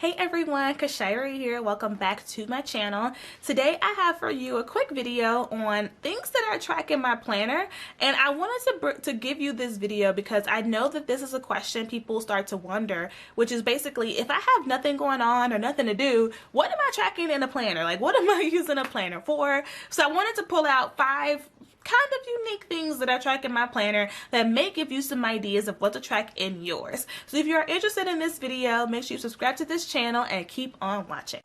Hey everyone, Kyshira here. Welcome back to my channel. Today I have for you a quick video on things that I track in my planner, and I wanted to give you this video because I know that this is a question people start to wonder, which is basically, if I have nothing going on or nothing to do, what am I tracking in a planner? Like, what am I using a planner for? So I wanted to pull out 5 kind of unique things that I track in my planner that may give you some ideas of what to track in yours. So if you are interested in this video, make sure you subscribe to this channel and keep on watching.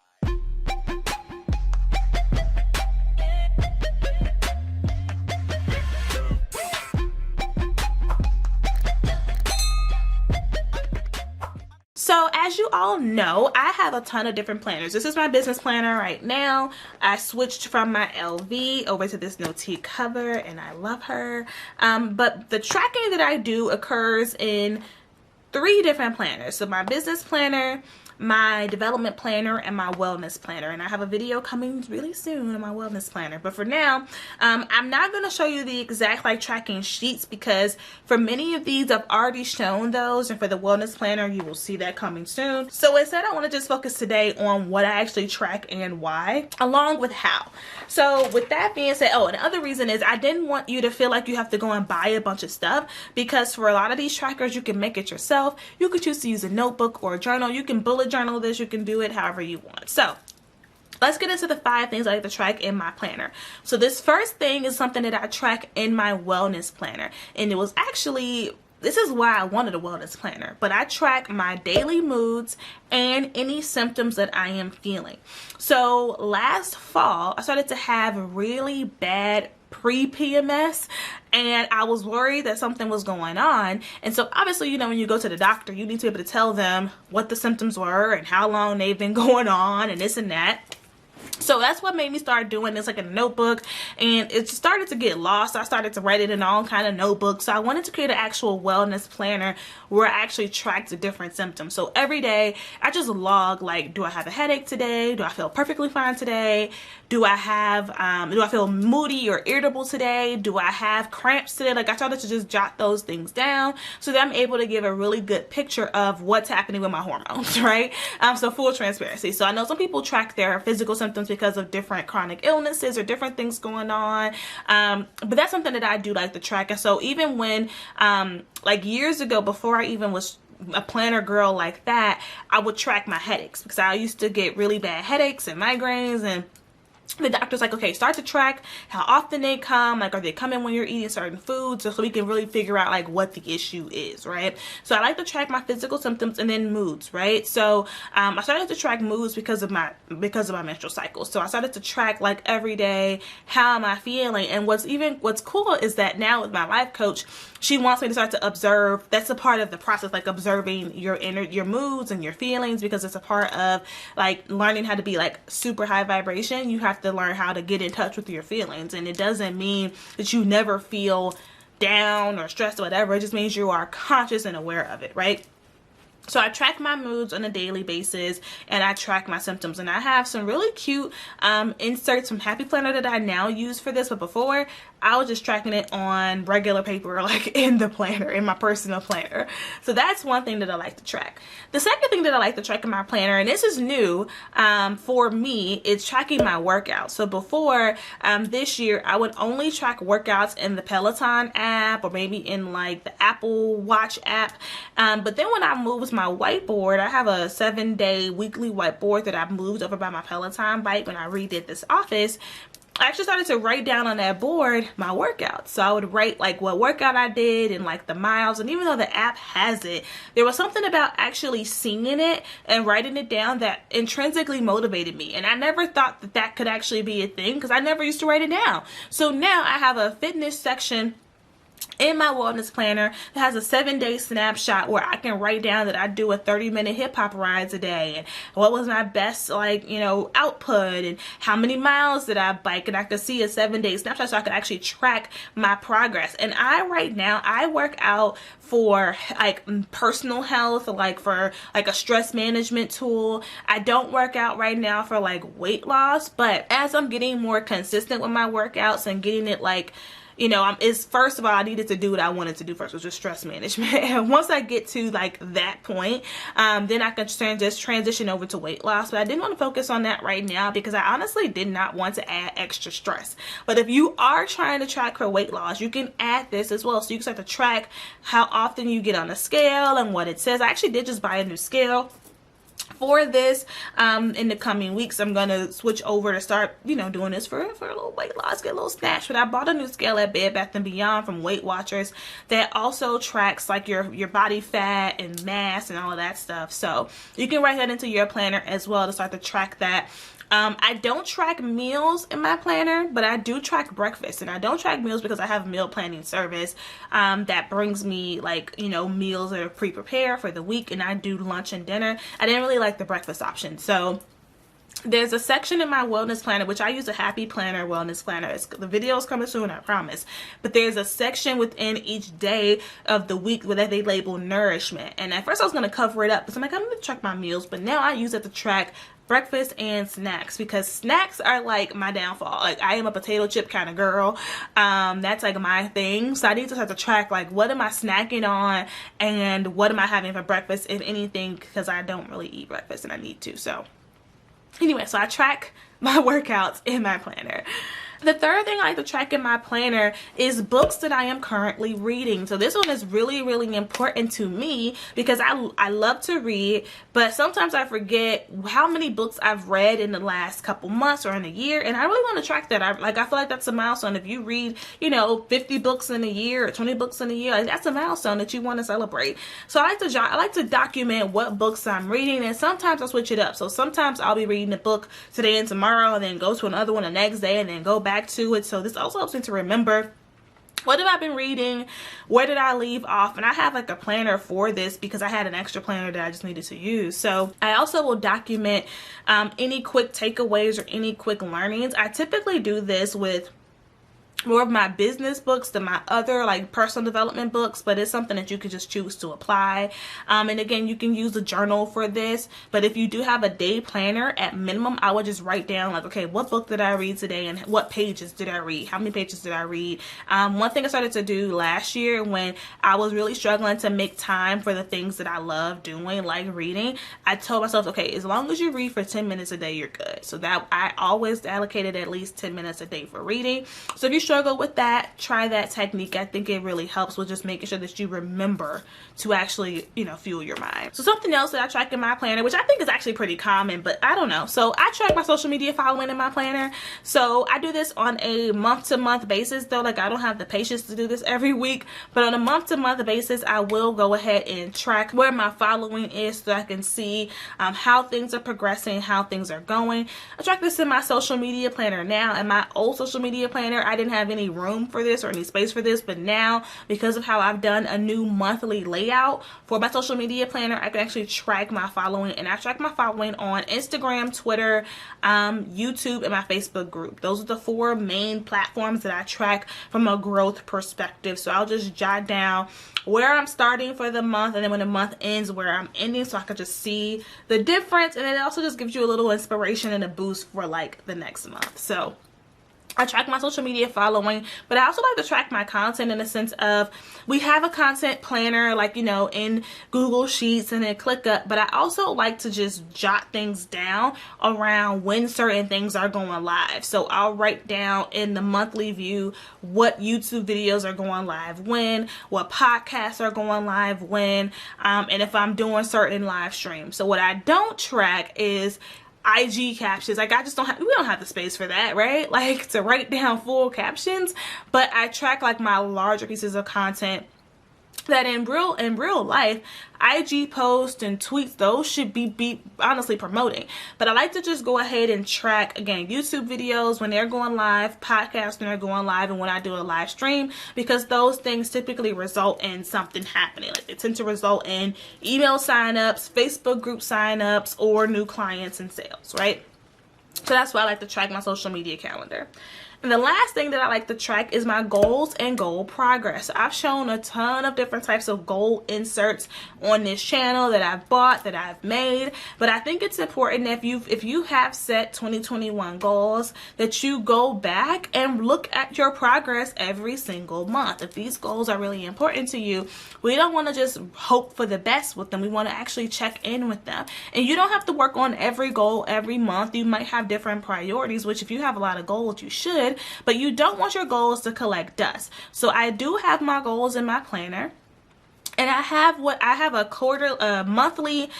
So as you all know, I have a ton of different planners. This is my business planner right now. I switched from my LV over to this no-tea cover, and I love her. But the tracking that I do occurs in 3 different planners. So my business planner, my development planner, and my wellness planner. And I have a video coming really soon on my wellness planner. But for now, I'm not going to show you the exact tracking sheets, because for many of these I've already shown those, and for the wellness planner you will see that coming soon. So instead I want to just focus today on what I actually track and why, along with how. So with that being said, and the other reason is I didn't want you to feel like you have to go and buy a bunch of stuff, because for a lot of these trackers you can make it yourself. You could choose to use a notebook or a journal. You can bullet journal this, you can do it however you want. So let's get into the 5 things I like to track in my planner. So this first thing is something that I track in my wellness planner, and it was actually, this is why I wanted a wellness planner, but I track my daily moods and any symptoms that I am feeling. So last fall I started to have really bad pre-PMS, and I was worried that something was going on. And so obviously, you know, when you go to the doctor, you need to be able to tell them what the symptoms were and how long they've been going on and this and that. So that's what made me start doing this, like, in a notebook, and it started to get lost. I started to write it in all kind of notebooks. So I wanted to create an actual wellness planner where I actually track the different symptoms. So every day I just log, like, do I have a headache today? Do I feel perfectly fine today? Do I feel moody or irritable today? Do I have cramps today? Like, I started to just jot those things down so that I'm able to give a really good picture of what's happening with my hormones, right? So full transparency. So I know some people track their physical symptoms because of different chronic illnesses or different things going on, but that's something that I do like to track. And so even when like years ago, before I even was a planner girl like that, I would track my headaches, because I used to get really bad headaches and migraines, and the doctor's like, okay, start to track how often they come, like, are they coming when you're eating certain foods, so we can really figure out like what the issue is, right? So I like to track my physical symptoms and then moods, right? So I started to track moods because of my menstrual cycle. So I started to track, like, every day, how am I feeling? And what's cool is that now with my life coach, she wants me to start to observe. That's a part of the process, like observing your moods and your feelings, because it's a part of like learning how to be like super high vibration. You have to learn how to get in touch with your feelings, and it doesn't mean that you never feel down or stressed or whatever. It just means you are conscious and aware of it, right? So I track my moods on a daily basis, and I track my symptoms, and I have some really cute inserts from Happy Planner that I now use for this, but before I was just tracking it on regular paper, like in the planner, in my personal planner. So that's one thing that I like to track. The second thing that I like to track in my planner, and this is new for me, is tracking my workouts. So before this year, I would only track workouts in the Peloton app, or maybe in like the Apple Watch app. But then when I moved my whiteboard, I have a 7-day weekly whiteboard that I've moved over by my Peloton bike when I redid this office. I actually started to write down on that board my workouts. So I would write like what workout I did and like the miles. And even though the app has it, there was something about actually seeing it and writing it down that intrinsically motivated me. And I never thought that that could actually be a thing, because I never used to write it down. So now I have a fitness section in my wellness planner that has a 7-day snapshot where I can write down that I do a 30-minute hip-hop rides a day, and what was my best, like, you know, output, and how many miles did I bike, and I could see a 7-day snapshot so I could actually track my progress. And right now I work out for like personal health, like for like a stress management tool. I don't work out right now for like weight loss, but as I'm getting more consistent with my workouts and getting it like you know, is first of all, I needed to do what I wanted to do first, which was stress management. And once I get to like that point, then I can just transition over to weight loss. But I didn't want to focus on that right now because I honestly did not want to add extra stress. But if you are trying to track for weight loss, you can add this as well. So you can start to track how often you get on a scale and what it says. I actually did just buy a new scale for this. In the coming weeks, I'm gonna switch over to start, you know, doing this for a little weight loss, get a little snatch. But I bought a new scale at Bed Bath & Beyond from Weight Watchers that also tracks like your body fat and mass and all of that stuff. So you can write that into your planner as well to start to track that. I don't track meals in my planner, but I do track breakfast. And I don't track meals because I have a meal planning service that brings me, like, you know, meals that are pre-prepared for the week, and I do lunch and dinner. I didn't really like the breakfast option. So there's a section in my wellness planner, which I use a Happy Planner wellness planner. The video is coming soon, I promise. But there's a section within each day of the week where they label nourishment. And at first I was going to cover it up because I'm like, I'm going to track my meals. But now I use it to track breakfast and snacks, because snacks are like my downfall. Like, I am a potato chip kind of girl. That's like my thing. So I need to start to track, like, what am I snacking on and what am I having for breakfast, if anything, because I don't really eat breakfast and I need to. So anyway, so I track my workouts in my planner. The third thing I like to track in my planner is books that I am currently reading. So this one is really, really important to me because I love to read, but sometimes I forget how many books I've read in the last couple months or in a year, and I really want to track that. I feel like that's a milestone. If you read, you know, 50 books in a year or 20 books in a year, like, that's a milestone that you want to celebrate. So I like to document what books I'm reading, and sometimes I'll switch it up. So sometimes I'll be reading a book today and tomorrow, and then go to another one the next day, and then go back to it. So this also helps me to remember, what have I been reading? Where did I leave off? And I have like a planner for this because I had an extra planner that I just needed to use. So I also will document any quick takeaways or any quick learnings. I typically do this with more of my business books than my other like personal development books, but it's something that you can just choose to apply. And again, you can use a journal for this, but if you do have a day planner, at minimum, I would just write down like, okay, what book did I read today and what pages did I read? How many pages did I read? One thing I started to do last year when I was really struggling to make time for the things that I love doing, like reading, I told myself, okay, as long as you read for 10 minutes a day, you're good. So that I always allocated at least 10 minutes a day for reading. So if you struggle with that, try that technique. I think it really helps with just making sure that you remember to actually, you know, fuel your mind. So something else that I track in my planner, which I think is actually pretty common, but I don't know. So I track my social media following in my planner. So I do this on a month-to-month basis, though. Like, I don't have the patience to do this every week, but on a month-to-month basis, I will go ahead and track where my following is so I can see how things are progressing, how things are going. I track this in my social media planner now. In my old social media planner, I didn't have any room for this or any space for this, but now, because of how I've done a new monthly layout for my social media planner, I can actually track my following. And I track my following on Instagram, Twitter, YouTube, and my Facebook group. Those are the 4 main platforms that I track from a growth perspective. So I'll just jot down where I'm starting for the month, and then when the month ends, where I'm ending, so I can just see the difference. And it also just gives you a little inspiration and a boost for like the next month. So I track my social media following, but I also like to track my content in the sense of, we have a content planner, like, you know, in Google Sheets and then ClickUp, but I also like to just jot things down around when certain things are going live. So I'll write down in the monthly view what YouTube videos are going live when, what podcasts are going live when, and if I'm doing certain live streams. So what I don't track is IG captions. Like, I just don't have, we don't have the space for that, right? Like, to write down full captions. But I track like my larger pieces of content that in real life, IG posts and tweets, those should be honestly promoting. But I like to just go ahead and track, again, YouTube videos when they're going live, podcasts when they're going live, and when I do a live stream, because those things typically result in something happening. Like, they tend to result in email signups, Facebook group signups, or new clients and sales, right? So that's why I like to track my social media calendar. And the last thing that I like to track is my goals and goal progress. So I've shown a ton of different types of goal inserts on this channel that I've bought, that I've made, but I think it's important if you have set 2021 goals that you go back and look at your progress every single month. If these goals are really important to you, we don't want to just hope for the best with them. We want to actually check in with them. And you don't have to work on every goal every month. You might have different priorities, which if you have a lot of goals, you should, but you don't want your goals to collect dust. So I do have my goals in my planner. And I have a monthly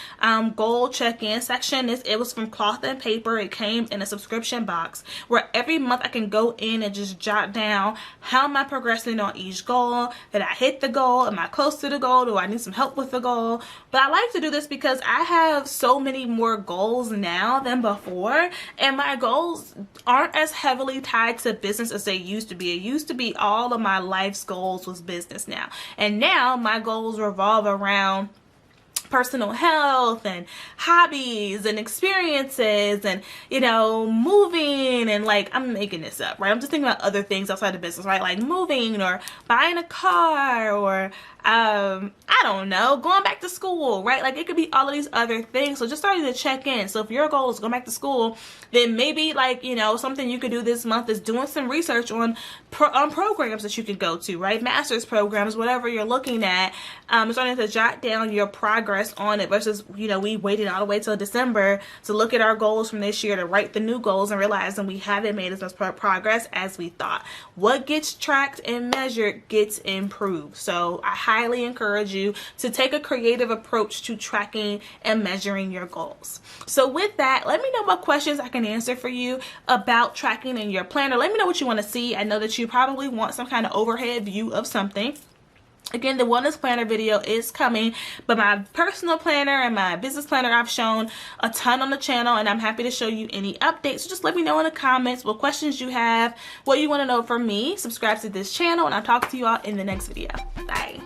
goal check-in section. It was from Cloth and Paper. It came in a subscription box where every month I can go in and just jot down how am I progressing on each goal. Did I hit the goal? Am I close to the goal? Do I need some help with the goal? But I like to do this because I have so many more goals now than before, and my goals aren't as heavily tied to business as they used to be. It used to be all of my life's goals was business now, and now my goals revolve around personal health and hobbies and experiences and, you know, moving and, like, I'm making this up, right? I'm just thinking about other things outside of business, right? Like moving or buying a car or I don't know, going back to school, right? Like it could be all of these other things. So just starting to check in. So if your goal is going back to school, then maybe, like, you know, something you could do this month is doing some research on programs that you can go to, right? Master's programs, whatever you're looking at, starting to jot down your progress on it versus, you know, we waited all the way till December to look at our goals from this year to write the new goals and realizing we haven't made as much progress as we thought. What gets tracked and measured gets improved. So I highly encourage you to take a creative approach to tracking and measuring your goals. So with that, let me know what questions I can answer for you about tracking in your planner. Let me know what you want to see. I know that you probably want some kind of overhead view of something. Again, the wellness planner video is coming, but my personal planner and my business planner, I've shown a ton on the channel, and I'm happy to show you any updates. So just let me know in the comments what questions you have, what you want to know from me. Subscribe to this channel, and I'll talk to you all in the next video. Bye.